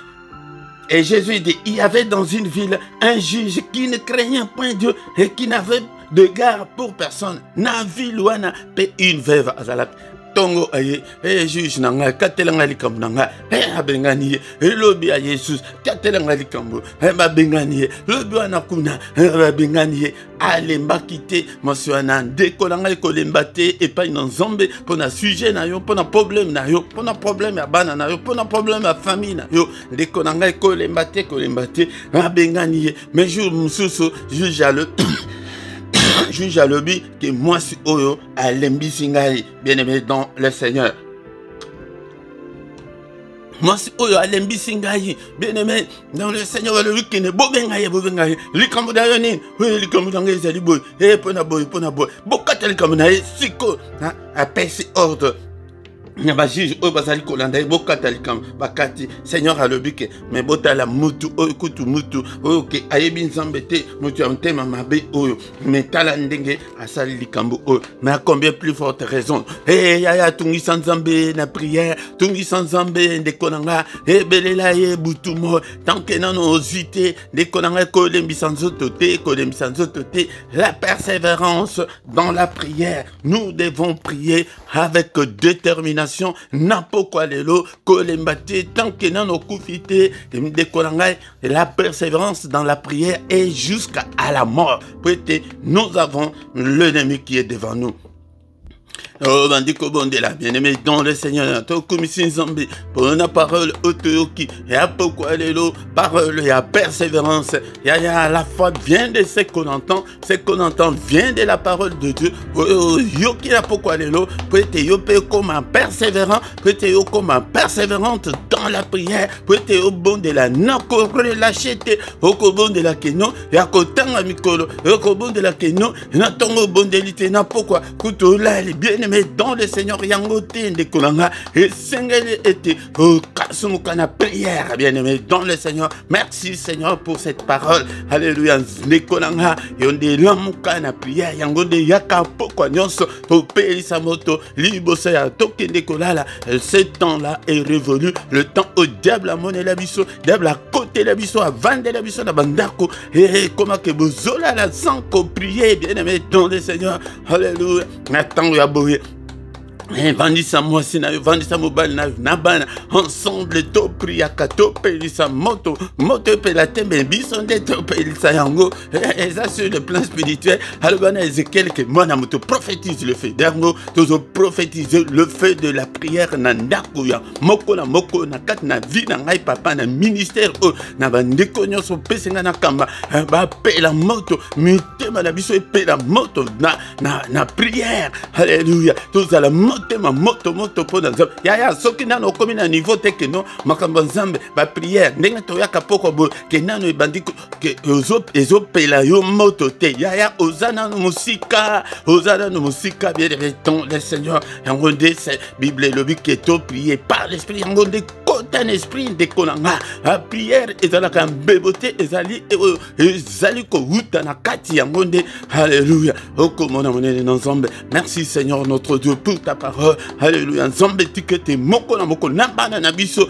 Et Jésus dit, il y avait dans une ville un juge qui ne craignait point Dieu et qui n'avait de garde pour personne. Na ville wana pe une veuve azalat. Tongo aye, juge nanga, katelanga likambo nanga, abengani, lobi a Jesus, katelanga likambo, abengani, lobi wana kuna, abengani, alemba kite, monsuana, dekolanga kolembate, et pas une zombe, pour un sujet na yo, pour un problème na yo, pour un problème à bana na yo, pour un problème à famille na yo, dekolanga kolembate, abengani, mais jour mususu, juge à le juge à l'obi que moi si oyo à l'embisingai bien-aimé dans le Seigneur. Moi si oyo à l'embisingai bien-aimé dans le Seigneur le qui ne bobengai likambo da yoni oui likambo ngai zali boy et pona boy bokata likambo na siko a pesi ordre. Nyaba juge o bazali kolanda bokata likam bakati Seigneur a lobike mais botala mutu o kutu mutu o ke ayebi nzambe te mutu amtema mabe oyo mais tala ndenge asali likambo o mais à combien plus forte raison ya tungi nzambe na prière tungi nzambe ndekonanga belela ye butumo tant que nano ozite ndekonanga ko lembisa nzoto te la persévérance dans la prière. Nous devons prier avec détermination. N'importe lelo kolembate tant que nan okufite la persévérance dans la prière et jusqu'à la mort. Peut-être nous avons l'ennemi qui est devant nous. Oh, bandiko bondela, bien-aimé dans le Seigneur, to commission zambi, pour la parole autoyoki, et à pourquoi l'élo, parole, il y a persévérance, il y a la foi vient de ce qu'on entend vient de la parole de Dieu. Yoki la pourquoi l'élo, peut-être yope comme un persévérant, peut-être yo comme un persévérante dans la prière, peut-être yo bon de la nako relâchete, au bon de la keno, et à côté de mikolo, au bon de la keno, n'attendons bon de l'ité, n'a pourquoi, couteau là, les bien-aimés dans le Seigneur yangote ndekolanga et sengele était au kasumukana prière bien-aimé dans le Seigneur. Merci Seigneur pour cette parole. Alléluia ndekolanga et on de lamukana prière yangonde yaka pokwa nyonso to pelisa moto libosa ya toke ndekolala. Ce temps-là est révolu, le temps au diable a monné la biso, diable a côté la biso, a vendre la biso na bandako et comment que bozola la sans ko prier bien-aimé dans le Seigneur. Alléluia. Attends ya boye. Vandisa moi si na vandisa mobile na bana ensemble to priaka to pelisa moto pe la tembe bisonde to pelisa yango et ça sur le plan spirituel alors Ézéchiel que moi na moto prophétise le fait d'ango to prophétiser le fait de la prière na ndako ya moko na kat na vie na ngai papa na ministère na bandeko nyonso pesenga na kamba ba pe la moto mitema na biso pe la moto na prière. Alléluia to za la ma moto pona nzambe ya soki nano okomi na niveau te ke no makambo nzambe ba prière ndenge toyaka poko bo ke nano ebandi ke ezopela yo moto te ya ozana no musika bien dans le Seigneur yango nde Bible lobi ke to prier par l'esprit yango nde kota na esprit nde konanga la prière ezalaka mbebote ezali ko huta na kati yango nde. Alléluia okomona monene na nzambe. Merci Seigneur notre Dieu pour ta parole. Alléluia nzambe tikete moko na bana na biso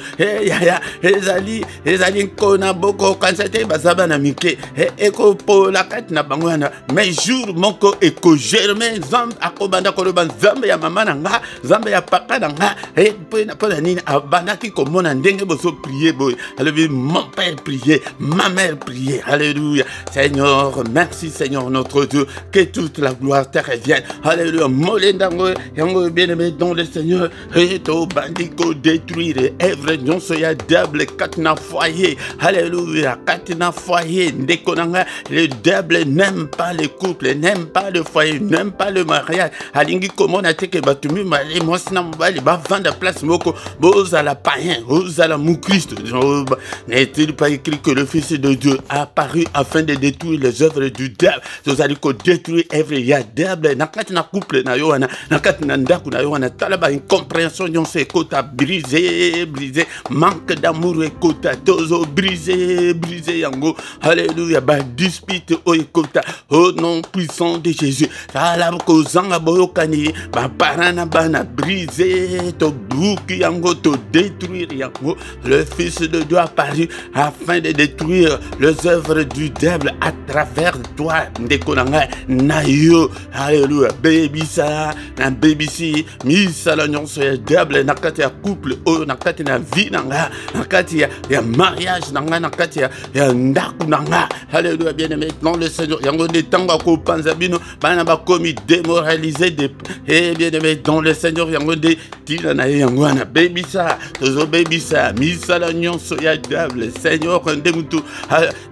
ezali kona boko kansete bazaba na mike eko po la kati na bangwana mais jour moko eko germer nzambe akobanda koloba nzambe ya mama na nga nzambe ya papa na nga po na nini abandaki komona ndenge boso prier boy. Alléluia mon père prier, ma mère prier. Alléluia Seigneur, merci Seigneur notre Dieu, que toute la gloire te revienne. Alléluia molendango yango bien-aimé dans le Seigneur et to bandiko détruire œuvre nyonso ya diable katina foyer. Alléluia katina foyer ndekonanga. Le diable n'aime pas les couples, n'aime pas le foyer, n'aime pas le mariage. Alingi komona teke batumi mali mwasina mbali ba vanda place moko bozala païen bozala mou Christ. N'est-il pas écrit que le Fils de Dieu a apparu afin de détruire les œuvres du diable? Vous allez détruire œuvre ya diable nakati na couple na yoana nakati na ndaku na yoana talaba incompréhension nyonso ekota brisé manque d'amour ekota tozo brisé yango. Alléluia ba dispute o ekota au nom puissant de Jésus. Tala ko zanga boyokani ba parana bana brisé to buki yango to détruire Le Fils de Dieu apparu afin de détruire les œuvres du diable à travers toi. Ndekonanga na yo. Alléluia. Baby ça, na baby si, misala nyonso ya diable nakati ya couple oyo nakati na vie nanga, nakati ya mariage nanga, nakati ya ndaku nanga. Alléluia. Bien-aimé dans le Seigneur. Yango de tango ko panza bino bana ba komi démoralisé de et bien-aimé dans le Seigneur. Yango de tina na yango na baby ça, tozo baby ça, misala nyonso ya diable. Seigneur ndemutu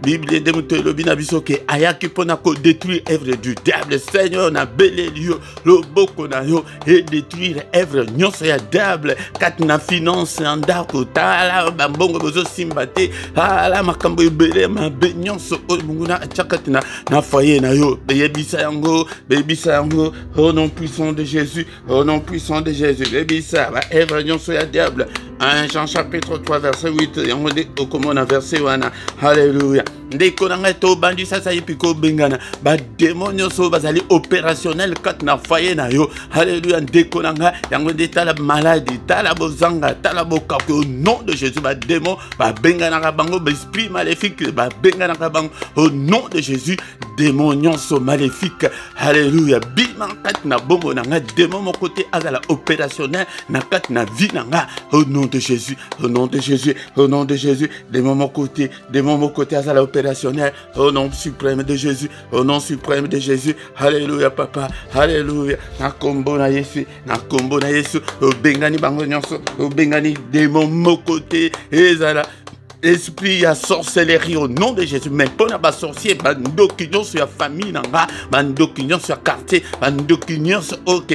Bible ndemutu lobina biso ke ayaki pona ko détruire œuvre du diable. Seigneur na belé lieu le boko na yo et détruire œuvre nyonso ya diable kat na finance ndako tala bambongo bozo simbate ala makambo ebele ma benyonso munguna chakatina na foyer na yo beyebisa yango au nom puissant de Jésus, au nom puissant de Jésus beyebisa ba œuvre nyonso ya diable. 1 Jean chapitre 3 verset 8 yango de okomona verset wana. Alléluia. Ndeko nanga to bandi sasa yipiko bengana ba démon so bazali opérationnel kat na foyer na yo. Alléluia. Ndeko nanga yango de tala maladie tala bozanga tala bokapo au nom de Jésus ba démon ba bengana ka bango ba esprit maléfique ba bengana ka bango au nom de Jésus. Démon nyonso maléfique. Alléluia. Bima kat na bombo nanga démon mon côté azala opérationnel na kat na vie nanga au nom de Jésus, au nom de Jésus, au nom de Jésus. Démon mon côté azala opérationnel au nom suprême de Jésus, au nom suprême de Jésus. Alléluia papa, alléluia. Na kombo na Yesu, bengani bango nyonso, bengani démon mon côté ezala esprit à sorcellerie au nom de Jésus. Mais pour les sorciers, bando qui sont sur la famille, bando qui sont sur le quartier, bando qui sont sur ok,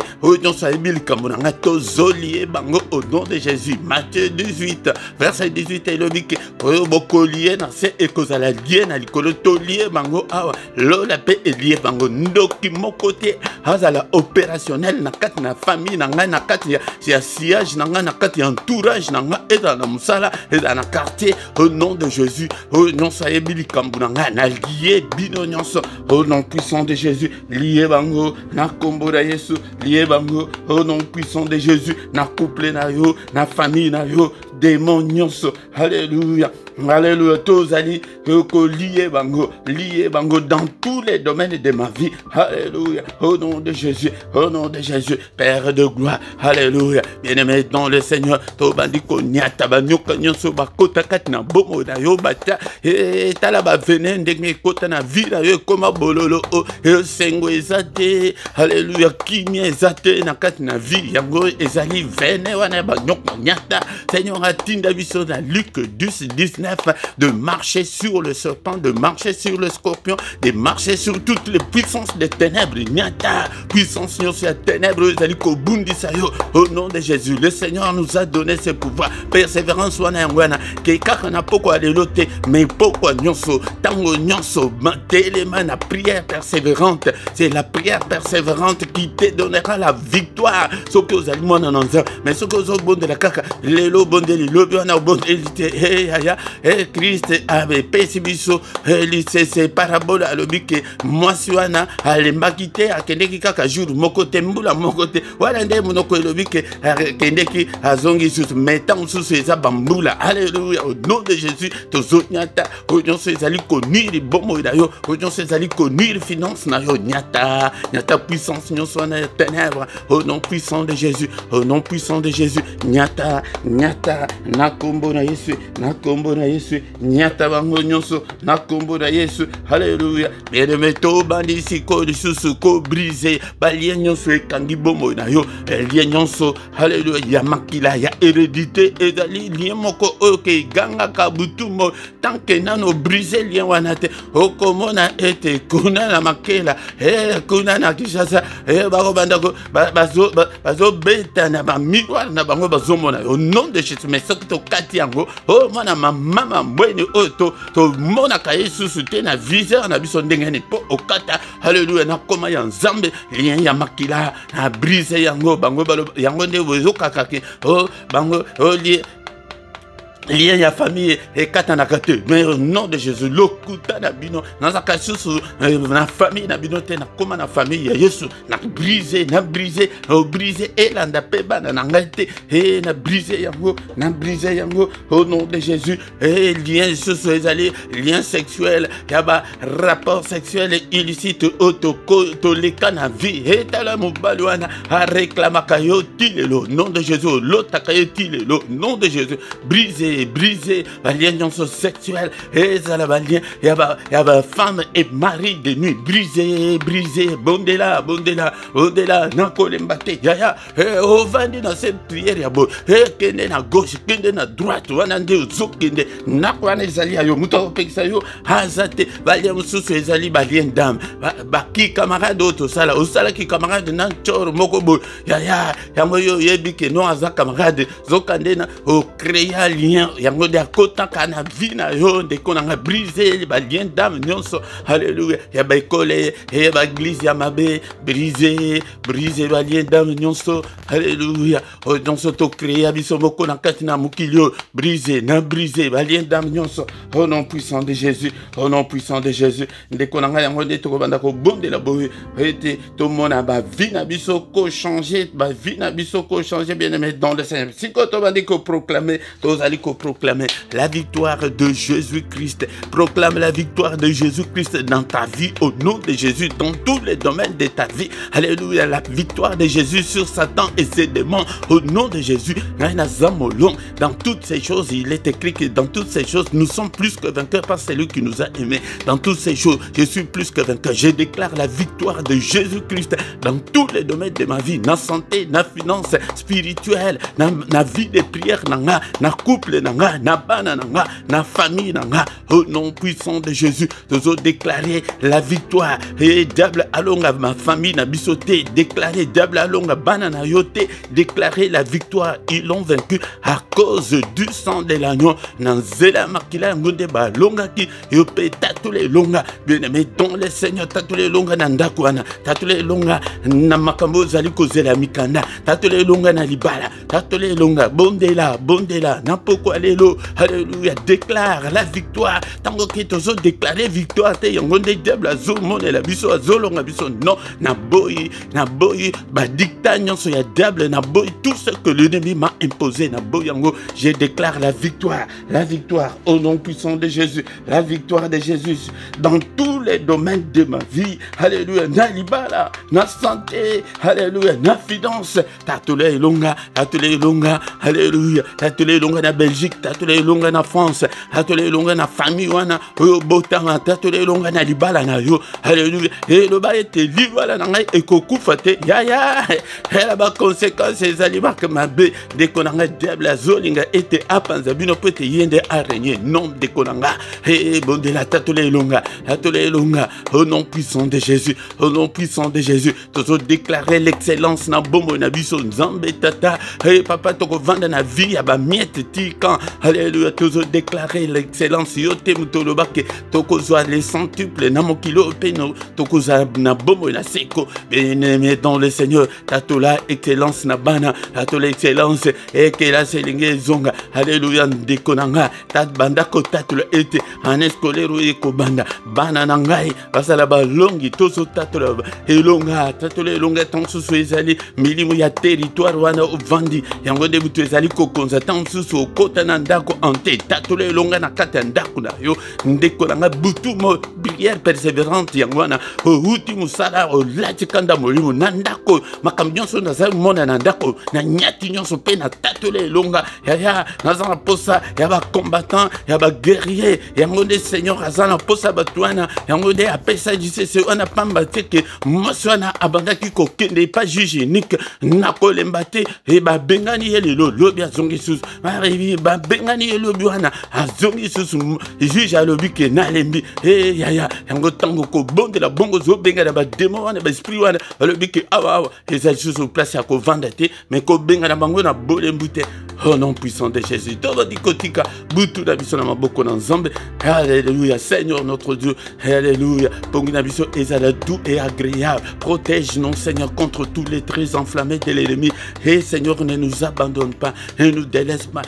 sur Emile Kamunanga, tozolié bango au nom de Jésus. Matthieu 18, verset 18, il dit que beaucoup lié dans ces écoles à la liée, dans l'école tolié bango, la paix est liée bango. Ndoki mon côté, azala opérationnel, nakat na famille, nakat ya siège, nakat ya entourage, et dans la musala, et dans le quartier. Au nom de Jésus, au nom au nom puissant de Jésus, lié bango, na kombo na Yesu, lié bango, au nom puissant de Jésus, na couple na yo, na famille na yo, démon nyonso, alléluia. Alléluia, tous allez lié bango dans tous les domaines de ma vie. Alléluia, au nom de Jésus, Père de gloire. Alléluia, bien-aimé dans le Seigneur. Tobandiko nyata banyoka nyonso bakota katina bomo da yo bata e tala ba venen ndenge kota na vie na yo koma bololo e sengo ezate. Alléluia, kimia ezate na katina vie yango ezali vene wana banyoka nyata. Seigneur atinda biso na Luc 10:19 de marcher sur le serpent, de marcher sur le scorpion, de marcher sur toutes les puissances des ténèbres. Nyata, puissance sur les ténèbres, au nom de Jésus. Le Seigneur nous a donné ce pouvoir. Persévérance, mais pourquoi nyonso, tango nyonso, la prière persévérante, c'est la prière persévérante qui te donnera la victoire. Ce que vous allez mais ce que vous avez bon de la caca, les lobes bon de l'obé, on a bon de Christ avait pesibiso c'est parabole à l'obike moi suana ale makite akendeki kaka jour mokote mbula mokote wala nde monoko l'obike kendeki azongi sous mettant sous ses abambula. Alléluia, au nom de Jésus tozonyata oyon sezali koniri bomo dayo oyon sezali koniri finance na yo nyata puissance nyonso na ténèbres au nom puissant de Jésus, au nom puissant de Jésus nyata na kombo na Yesu nyata bango nyonso na kombo na Yesu. Alléluia, bien-aimé to bandi siko lisusu ko brisé balien nyonso ekangi bomo na yo lien nyonso. Alléluia, ya makila ya hérédité ezali lien moko oke ganga kabutumo tanke nano brisé lien wanate okomona ete kuna na makela kuna na Kishasa bako bandako bazo beta na ba miroir na bango bazomona au nom de Jésus. Mais ça to kati yango oh mwana mama mbweni oto to mona ka Yesu sute na viseur na biso ndengene po okata. Alléluia, na koma ya nzambe lien ya makila na brise yango bango yango nde bozo kakaki oh bango oh lié lien ya famille et katanakate mais au nom de Jésus lokuta na bino na kasusu na famille na bino te na koma na famille ya Yesu na briser et landa peba na ngate et na briser yango au nom de Jésus et lien sous ezali lien sexuel yaba rapport sexuel illicite otoko to leka na vie et tala mobali wana a réclamaka yo tilelo nom de Jésus lotaka yo tilelo nom de Jésus briser l'alliance sexuelle et ça la lien il y a femme et mari de nuit briser bondela nakolembate ya au vandi dans cette prière ya bo kende na gauche kende na droite wana nde uzokende nakwana ezali yo muto pekisa yo hazate balia mususu ezali balien dame baki camarade auto sala osala ki camarade na choro moko bo ya moyo yebike no aza camarade zokande na o créer lien yango de akota kana vina yo de konanga briser ba lien d'âme nyonso alléluia ya ba école ya ba église ya mabe briser ba lien d'âme nyonso alléluia o nyonso to créer biso moko na kati na mukilio briser ba lien d'âme nyonso au nom puissant de Jésus de konanga yango de to banda ko bonde la boye ete to mona ba vina biso ko changer bien aimé dans le Seigneur si ko to bandi ko proclamer to zali ko proclamer la victoire de Jésus-Christ. Proclame la victoire de Jésus-Christ dans ta vie au nom de Jésus, dans tous les domaines de ta vie. Alléluia, la victoire de Jésus sur Satan et ses démons au nom de Jésus. Dans toutes ces choses, il est écrit que dans toutes ces choses, nous sommes plus que vainqueurs par celui qui nous a aimés. Dans toutes ces choses, je suis plus que vainqueur. Je déclare la victoire de Jésus-Christ dans tous les domaines de ma vie, na santé, na finance spirituelle, na vie de prière, na couple, na bana, na famille, au nom puissant de Jésus, nous avons déclaré la victoire. Et diable alonga ma famille na bisoté, déclaré diable alonga banana yote, déclaré la victoire. Ils l'ont vaincu à cause du sang de l'agneau. Nanzela makila ngonde ba longa ki yope tatule longa. Bien aimé dans le Seigneur, tatule longa nandakwana, tatule longa na makambo zali kozela mikanda, tatule longa na libala, tatule longa bondela na poko alelo. Alléluia, déclare la victoire. Tango ki tozo déclarer victoire te yangonde diable azo mone la biso azolonga biso non na boyi ba dicta nyonso ya diable na boyi tout ce que l'ennemi m'a imposé na boyi yango je déclare la victoire au nom puissant de Jésus, la victoire de Jésus dans tous les domaines de ma vie. Alléluia, na libala, na santé, alléluia, na finance, tatule longa, alléluia, tatule longa na Belgique, tatule longa na France, tatule longa na famille wana oyo botanga, tatule longa na libala na yo, alléluia, et le ba ete libala na ngai ekokufa te ya la ba conséquence ezali marque mabe de konanga diable azolinga ete apanza bino pete yende araignée nom de konanga et bon de la tatule longa au nom puissant de Jésus, toujours déclarer l'excellence na bombo na biso nzambe tata et papa toko vanda na vie ya ba miette ti quand alléluia, toujours déclarer l'excellence yote mutolobake toko zwa les centuples na mokilo peno toko za na bombo na seko bien-aimé dans le Seigneur tatola excellence na bana tatola excellence et que la selinge zonga alléluia de konanga tat banda ko tatola ete en escolero e ko banda bana nangai basala ba longi tozo tatola elonga tatola elonga tansu ezali milimu ya territoire wana vandi yango de butu ezali ko konza tansu kota na ndako ante tatola elonga na kata ndako na yo ndeko nanga butu mo prière persévérante yango wana uti musala o lati kanda molimo na ndako makamnyonso na za mona na ndako na nyati nyonso pe na tatola elonga ya na posa ya ba combattant ya ba guerrier yango de Seigneur azana posa batwana yango de apesa jisese wana pamba teke moswana abandaki ko kende pas juge unique na kolembate e ba bengani yelelo lobi azongi sus arrivi ba bengani yelobi wana azongi sus juge alobi ke na lembi e ya yango tango ko bonde la bongo zo benga ba démon wana ba esprit wana alobi ke awa eza juste au place ya ko vanda te mais ko benga na bango na bolembute au nom puissant de Jésus todo dikotika butu na biso na maboko na nzambe. Alléluia Seigneur notre Dieu, alléluia pongi na biso ezala doux et agréable, protège-nous Seigneur contre tous les traits enflammés de l'ennemi et Seigneur ne nous abandonne pas et ne nous délaisse pas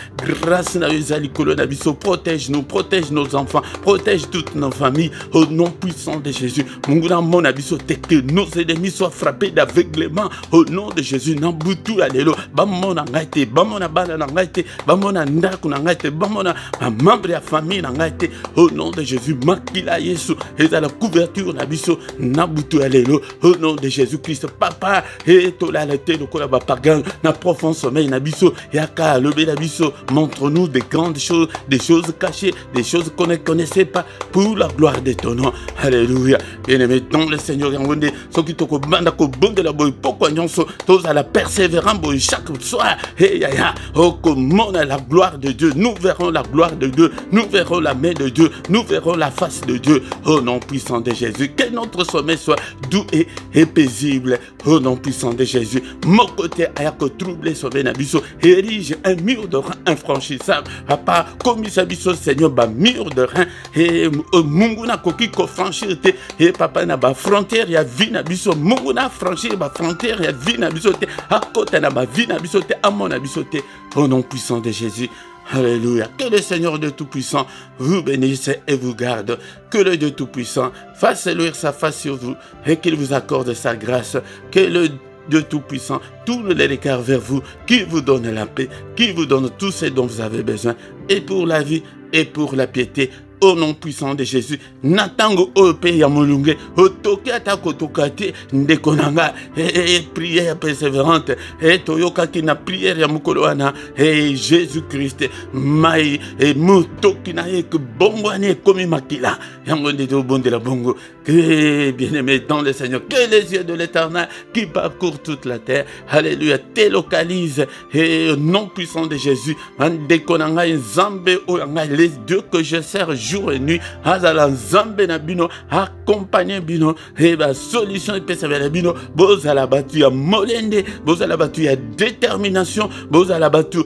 grâce na yo ezali likolo na biso. Protège-nous, protège nos enfants, protège toutes nos familles au nom puissant de Jésus. Mungu na mona biso te que nos ennemis soient frappés d'aveuglement au nom de Jésus. Nambutu alelo bamona ngaite bamona bana na ngaite bamona ndaku na ngaite bamona membre ya famille na ngaite au nom de Jésus. Makila Yesu ezala couverture na biso nabutu alelo au nom de Jésus-Christ. Papa et tolalete lokola ba pagan na profond sommeil na biso yaka lobe na biso. Montre-nous des grandes choses, des choses cachées, des choses qu'on ne connaissait pas pour la gloire de ton nom. Alléluia. Bien-aimé dans le Seigneur Yangonde, ceux qui t'ont banda ko bonde la boy pourquoi nyonso tous à la persévérant boy chaque soir. Hey ya ya, oh comment la gloire de Dieu, nous verrons la gloire de Dieu, nous verrons la main de Dieu, nous verrons la face de Dieu. Au nom puissant de Jésus, que notre sommeil soit doux et paisible. Au nom puissant de Jésus, mon côté ayako troublé sommeil nabiso, érige un mur de rein infranchissable. Papa, comme ça biso Seigneur, ba mur de rein et munguna koki ko franchir te et papa na ba frontière ya vie na biso munguna franchir ba frontière ya vie na biso te à côté na ba vie na biso te à mon na biso te. Au nom puissant de Jésus. Alléluia. Que le Seigneur de Tout-Puissant vous bénisse et vous garde. Que le Dieu Tout-Puissant fasse éluire sa face sur vous et qu'il vous accorde sa grâce. Que le Dieu Tout-Puissant tourne les regards vers vous, qui vous donne la paix, qui vous donne tout ce dont vous avez besoin, et pour la vie et pour la piété. Au nom puissant de Jésus, natango ope ya molunge, otoke atako tokate ndekonanga, et prière persévérante, et toyoka ki na prière ya mukoloana, et Jésus-Christ, mai, et mutoki na ek bongwane komi makila, yangonde do bon de la bongo, que bien-aimé dans le Seigneur, que les yeux de l'Éternel qui parcourent toute la terre, alléluia, te localise, et au nom puissant de Jésus, ndekonanga nzambe oyanga, les dieux que je sers jour et nuit, azala nzambe na bino, accompagner bino, et ba solution et persévérer bino, bozala batu ya molende, bozala batu ya détermination, bozala batu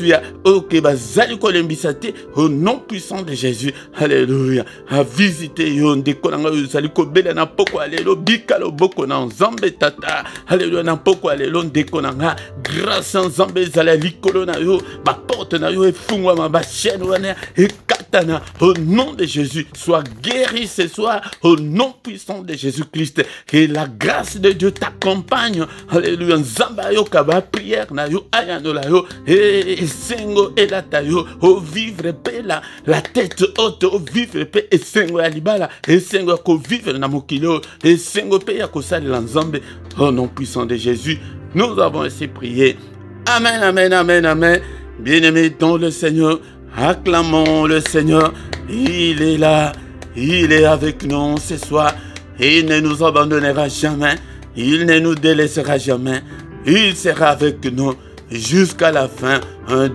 ya ok bazali kolembisate, au nom puissant de Jésus, alléluia, à visiter yon dekonanga uzali kobela na poko alelo bikalo boko na nzambe tata, alléluia na poko alelo dekonanga, grâce nzambe zala likolo na yo, ba porte na yo efungwa ba chaîne wana e katana. Au nom de Jésus, sois guéri ce soir, au nom puissant de Jésus-Christ. Que la grâce de Dieu t'accompagne. Alléluia. Nzamba yo kaba prière na yo ayano la yo et sengo et la tayo au vivre pe la tête haute au vivre pe et sengo ya libala et sengo ko vivre na mokilo et sengo pe ya ko sali la nzambe. Au nom puissant de Jésus, nous avons ainsi prié. Amen, amen, amen, amen. Bien-aimés dans le Seigneur, acclamons le Seigneur. Il est là, il est avec nous ce soir. Il ne nous abandonnera jamais, il ne nous délaissera jamais. Il sera avec nous jusqu'à la fin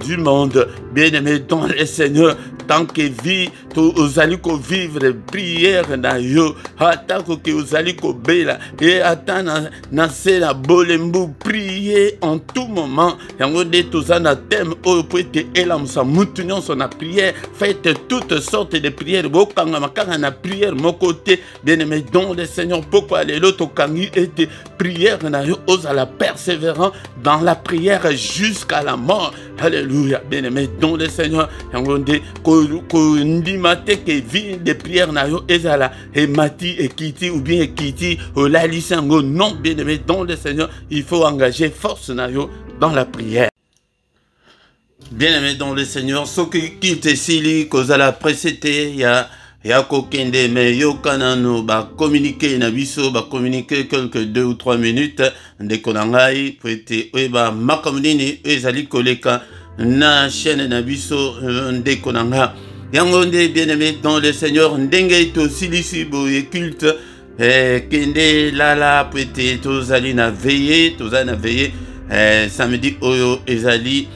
du monde. Bien-aimé dans le Seigneur, tant que vie, vous allez vivre prière na yo, attends que vous allez bela et attends na la bolembu, prier en tout moment. Yango de tous en thème au poète elam sa moutonnon son prière, faites toutes sortes de prières. Bokanga makanga na prière mon côté. Bien-aimé dans le Seigneur, pourquoi aller l'autre kangi était prière na yo aux la persévérant dans la prière jusqu'à la mort. Alléluia. Bien-aimé dans le Seigneur, yango de ko ndimate ke vie de prière na yo ezala et mati et kiti ou bien kiti au la lisango. Non, bien-aimé dans le Seigneur, il faut engager force na yo dans la prière. Bien-aimé dans le Seigneur, ce qui te sili kozala précédé ya kokende me yo kanano ba communiquer na biso ba communiquer quelques 2 ou 3 minutes de konangai peut-être ba makamnini ezali koleka na chaîne na biso de konanga. Yango nde bien-aimé dans le Seigneur, ndenge to silisi boye culte kende lala peut-être tozali na veillé, tozali na veillé samedi oyo ezali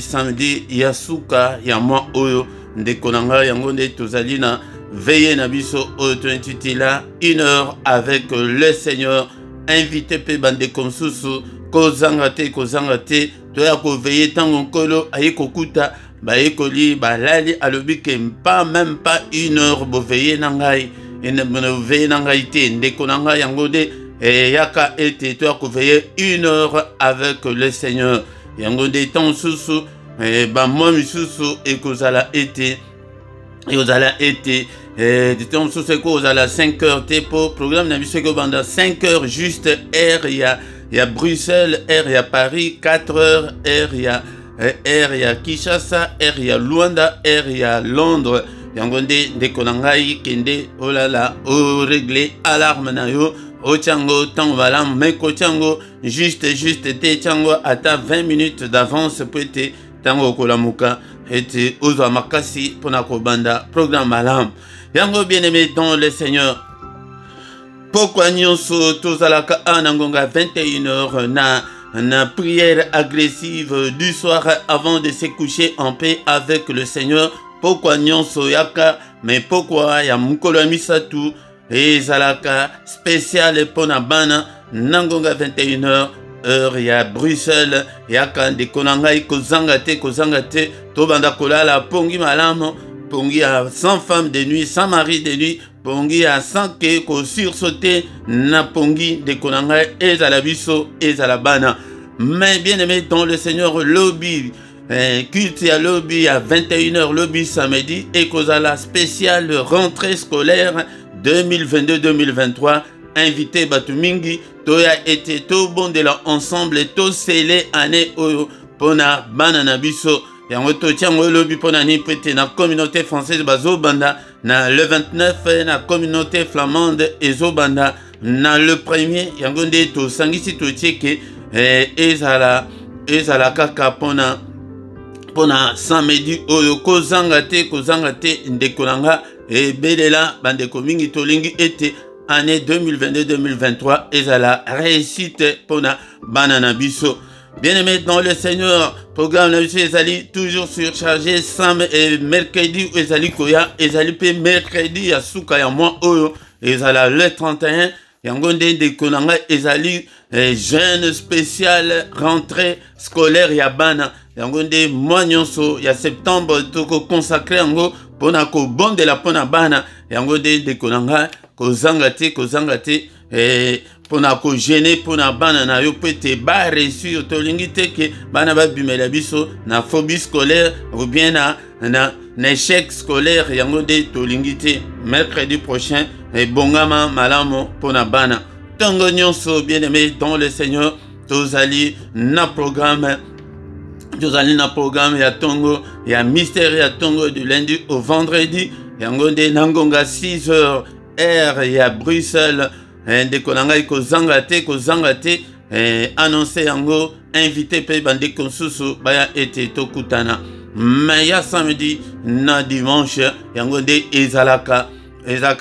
samedi yasuka ya mwa oyo ndekonanga. Yango nde tozali na veillé na biso oyo tointitila 1 heure avec le Seigneur. Invité pe bande konsusu kozanga te toya ko veillé tango nkolo ayikokuta baekoli balali alobi ke même pas 1 heure bo veillé nangai ene bono veillé nangai te ndekonanga. Yango nde yaka ete toya ko veillé 1 heure avec le Seigneur. Yango nde tant susu ba moi misusu ekozala été et aux ala été de temps sous ce aux ala 5 heures tempo programme na biso ko banda 5 heures juste air il y a Bruxelles air il y a Paris 4 heures air il y a Kinshasa air il y a Luanda air il y a Londres yangonde de konangai kende olala o régler alarme na yo o chango tant valam mais ko chango juste te chango ata 20 minutes d'avance peut-être tango kolamuka et ozo makasi pona ko banda programme malam yango bien-aimé dans le Seigneur. Pourquoi nyonso tozalaka anangonga 21h na prière agressive du soir avant de se coucher en paix avec le Seigneur. Pourquoi nyonso yaka mais pourquoi ya mukolo misatu ezalaka spécial pona bana nangonga 21h heure ya Bruxelles yaka de konangai kozanga te to banda kolala pongi malamu pongi à 100 femmes de nuit 100 maris de nuit pongi à 100 ke ko sursauter na pongi de konangai ezala biso ezala bana. Mais bien aimé dans le Seigneur lobby culte à lobby à 21h lobby samedi et kozala spécial rentrée scolaire 2022-2023 invité Batumingi toya été to bondela ensemble to scellé année oyo pona banana biso yango to tiango lobi pona ni pete na communauté française bazo banda na le 29 na communauté flamande ezo banda na le premier yango nde to sangisi to tieke ezala kaka pona samedi oyo kozanga te ndekolanga belela bandeko mingi tolingi ete année 2022-2023 ezala réussite pona banana biso. Bien-aimé dans le Seigneur, programme na biso ezali toujours surchargé mercredi ezali koya ezali pe mercredi ya suka ya mois oyo ezala le 31 yango nde konanga ezali jeune spécial rentrée scolaire ya bana yango nde mois nyonso ya septembre toko consacré yango pona ko bondela pona bana yango nde konanga kozanga te pona ko gêner pona bana na yo pete ba reçu tolingi te ke bana ba bimela biso na phobie scolaire ou bien na échec scolaire yango de tolingi te mercredi prochain bongama malamo pona bana tango nyonso bien-aimé dans le Seigneur tozali na programme ya tongo ya mystère ya tongo du lundi au vendredi yango de nangonga 6h air ya Bruxelles de konangai kozanga te annoncer yango invité pe bande konsusu baya ete tokutana mais ya samedi na dimanche yango de ezalaka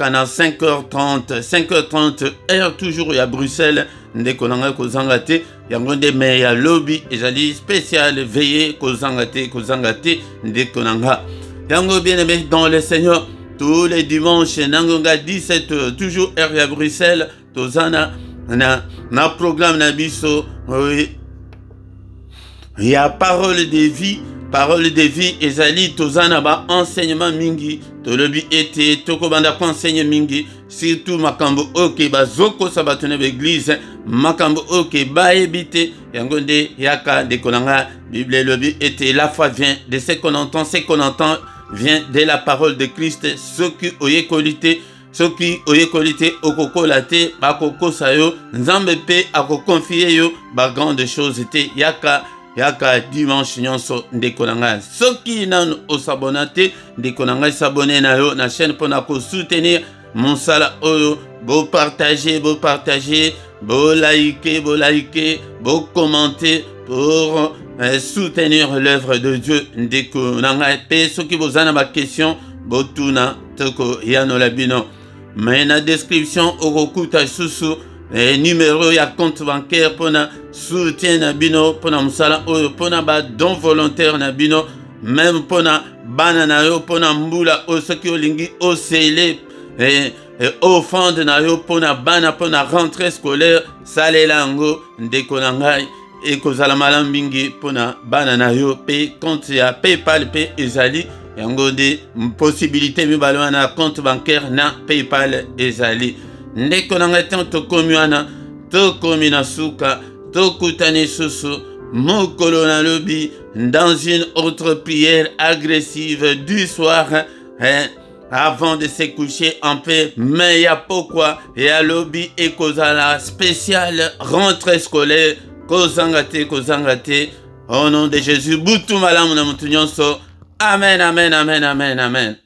na 5h30 heure toujours ya Bruxelles de konangai kozanga te yango de me ya lobby ezali spécial veillé kozanga te de konanga yango bien-aimé dans le Seigneur. Tous les dimanches, nangonga 17h, toujours heure à Bruxelles, tozana na programme na biso, il y a parole de vie, ezali tozana ba enseignement mingi, tolobi ete toko banda ko enseigne mingi, surtout makambo oke bazoko sabatone l'église, makambo oke ba ebite, yangonde yaka de konanga, Bible lobi ete la foi vient de ce qu'on entend vient de la parole de Christ. Ceux qui oye qualité okokolate bakoko sayo nzambe pe akokonfie yo ba grande chose te yaka dimanche nyonso ndekonanga soki nanu osabonate ndekonanga s'abonner na yo na chaîne pona ko soutenir mon sala oyo bo partager bo liker bo commenter pour soutenir l'œuvre de Dieu. Ndeko nanga pe soki bozana ba question botuna toko yano labino mais na description okokuta susu numéro ya compte bancaire pona soutien na bino pona musala oyo pona ba don volontaire na bino même pona bana na yo pona mbula o soki olingi o sele offrande na yo pona bana pona rentrée scolaire salelango ndeko nangai et kozala malam mingi pona bana na yo pe compte ya PayPal pe ezali yango de possibilité mibalo na compte bancaire na PayPal ezali ndeko nanga tanto komi wana to komi na suka to kutani susu mokolo na lobi dans une autre prière agressive du soir, avant de se coucher en paix. Mais ya pourquoi ya lobi et kozala spécial rentrée scolaire kozangate. Au nom de Jésus, butu malamu na mutu nyonso. Amen, amen, amen, amen, amen.